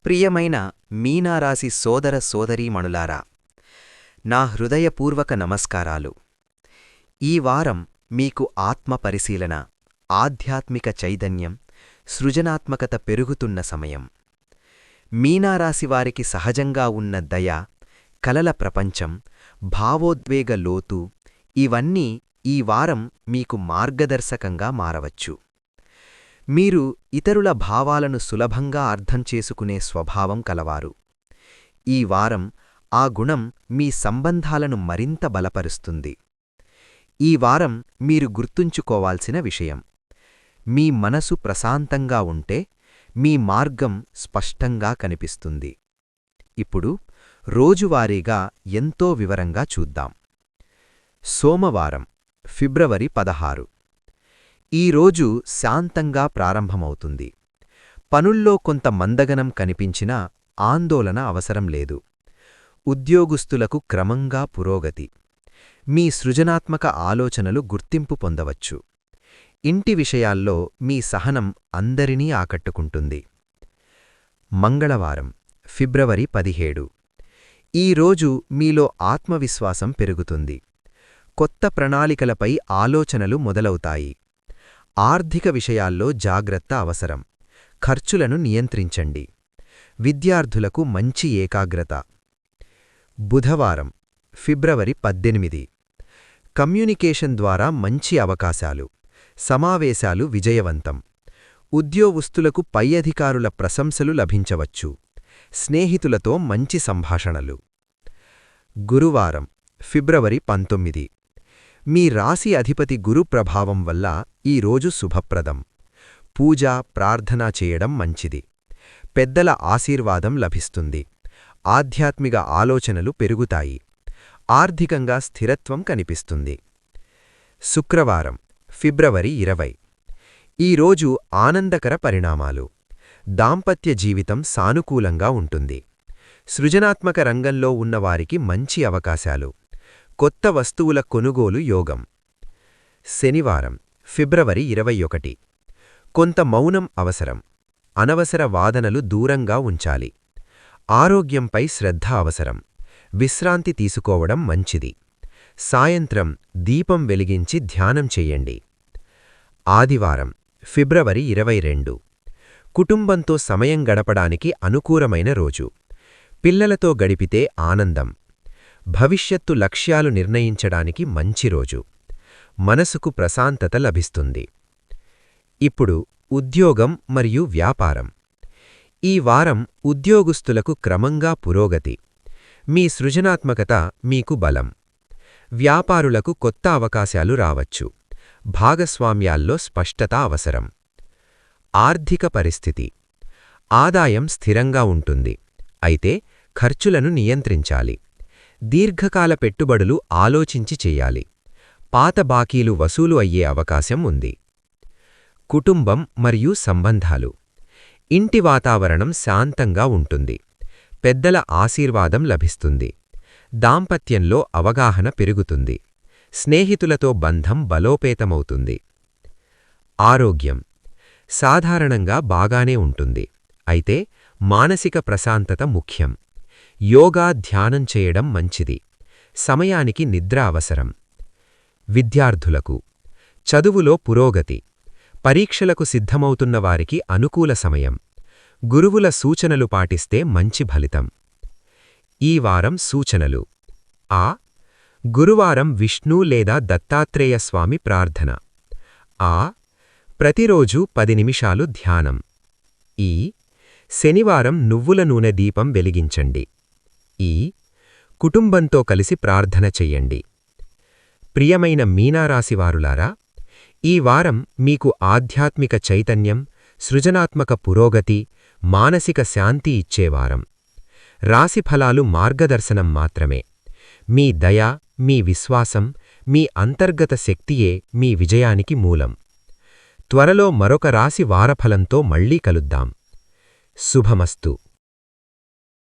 ప్రియమైన మీనారాశి సోదర సోదరీమణులారా, నా హృదయపూర్వక నమస్కారాలు. ఈ వారం మీకు ఆత్మ పరిశీలన, ఆధ్యాత్మిక చైతన్యం, సృజనాత్మకత పెరుగుతున్న సమయం. మీనారాశివారికి సహజంగా ఉన్న దయ, కలల ప్రపంచం, భావోద్వేగ లోతు ఇవన్నీ ఈ వారం మీకు మార్గదర్శకంగా మారవచ్చు. మీరు ఇతరుల భావాలను సులభంగా అర్థం చేసుకునే స్వభావం కలవారు. ఈ వారం ఆ గుణం మీ సంబంధాలను మరింత బలపరుస్తుంది. ఈ వారం మీరు గుర్తుంచుకోవాల్సిన విషయం: మీ మనసు ప్రశాంతంగా ఉంటే మీ మార్గం స్పష్టంగా కనిపిస్తుంది. ఇప్పుడు రోజువారీగా ఎంతో వివరంగా చూద్దాం. సోమవారం, ఫిబ్రవరి 16. ఈ రోజు శాంతంగా ప్రారంభమవుతుంది. పనుల్లో కొంత మందగనం కనిపించినా ఆందోళన అవసరం లేదు. ఉద్యోగస్తులకు క్రమంగా పురోగతి. మీ సృజనాత్మక ఆలోచనలు గుర్తింపు పొందవచ్చు. ఇంటి విషయాల్లో మీ సహనం అందరినీ ఆకట్టుకుంటుంది. మంగళవారం, ఫిబ్రవరి 17. ఈ రోజు మీలో ఆత్మవిశ్వాసం పెరుగుతుంది. కొత్త ప్రణాళికలపై ఆలోచనలు మొదలవుతాయి. ఆర్థిక విషయాల్లో జాగ్రత్త అవసరం. ఖర్చులను నియంత్రించండి. విద్యార్థులకు మంచి ఏకాగ్రత. బుధవారం, ఫిబ్రవరి 18. కమ్యూనికేషన్ ద్వారా మంచి అవకాశాలు. సమావేశాలు విజయవంతం. ఉద్యోగస్తులకు పై అధికారుల ప్రశంసలు లభించవచ్చు. స్నేహితులతో మంచి సంభాషణలు. గురువారం, ఫిబ్రవరి 19. మీ రాశి అధిపతి గురు ప్రభావం వల్ల ఈ రోజు శుభప్రదం. పూజ, ప్రార్థన చేయడం మంచిది. పెద్దల ఆశీర్వాదం లభిస్తుంది. ఆధ్యాత్మిక ఆలోచనలు పెరుగుతాయి. ఆర్థికంగా స్థిరత్వం కనిపిస్తుంది. శుక్రవారం, ఫిబ్రవరి 20. ఈ రోజు ఆనందకర పరిణామాలు. దాంపత్య జీవితం సానుకూలంగా ఉంటుంది. సృజనాత్మక రంగంలో ఉన్నవారికి మంచి అవకాశాలు. కొత్త వస్తువుల కొనుగోలు యోగం. శనివారం, ఫిబ్రవరి 21. కొంత మౌనం అవసరం. అనవసర వాదనలు దూరంగా ఉంచాలి. ఆరోగ్యంపై శ్రద్ధ అవసరం. విశ్రాంతి తీసుకోవడం మంచిది. సాయంత్రం దీపం వెలిగించి ధ్యానం చెయ్యండి. ఆదివారం, ఫిబ్రవరి 22. కుటుంబంతో సమయం గడపడానికి అనుకూలమైన రోజు. పిల్లలతో గడిపితే ఆనందం. భవిష్యత్తు లక్ష్యాలు నిర్ణయించడానికి మంచి రోజు. మనసుకు ప్రశాంతత లభిస్తుంది. ఇప్పుడు ఉద్యోగం మరియు వ్యాపారం. ఈ వారం ఉద్యోగస్తులకు క్రమంగా పురోగతి. మీ సృజనాత్మకత మీకు బలం. వ్యాపారులకు కొత్త అవకాశాలు రావచ్చు. భాగస్వామ్యాల్లో స్పష్టత అవసరం. ఆర్థిక పరిస్థితి. ఆదాయం స్థిరంగా ఉంటుంది. అయితే ఖర్చులను నియంత్రించాలి. దీర్ఘకాల పెట్టుబడులు ఆలోచించి చెయ్యాలి. పాత బాకీలు వసూలు అయ్యే అవకాశం ఉంది. కుటుంబం మరియు సంబంధాలు. ఇంటి వాతావరణం శాంతంగా ఉంటుంది. పెద్దల ఆశీర్వాదం లభిస్తుంది. దాంపత్యంలో అవగాహన పెరుగుతుంది. స్నేహితులతో బంధం బలోపేతమవుతుంది. ఆరోగ్యం. సాధారణంగా బాగానే ఉంటుంది. అయితే మానసిక ప్రశాంతత ముఖ్యం. యోగా, ధ్యానం చేయడం మంచిది. సమయానికి నిద్ర అవసరం. విద్యార్థులకు. చదువులో పురోగతి. పరీక్షలకు సిద్ధమవుతున్నవారికి అనుకూల సమయం. గురువుల సూచనలు పాటిస్తే మంచి ఫలితం. ఈ వారం సూచనలు: గురువారం విష్ణు లేదా దత్తాత్రేయ స్వామి ప్రార్థన. ప్రతిరోజు 10 నిమిషాలు ధ్యానం. శనివారం నువ్వుల నూనె దీపం వెలిగించండి. కుటుంబంతో కలిసి ప్రార్థన చెయ్యండి. ప్రియమైన మీనారాశివారులారా, ఈ వారం మీకు ఆధ్యాత్మిక చైతన్యం, సృజనాత్మక పురోగతి, మానసిక శాంతి ఇచ్చేవారం. రాశిఫలాలు మార్గదర్శనం మాత్రమే. మీ దయ, మీ విశ్వాసం, మీ అంతర్గత శక్తియే మీ విజయానికి మూలం. త్వరలో మరొక రాశి వారఫలంతో మళ్ళీ కలుద్దాం. శుభమస్తు.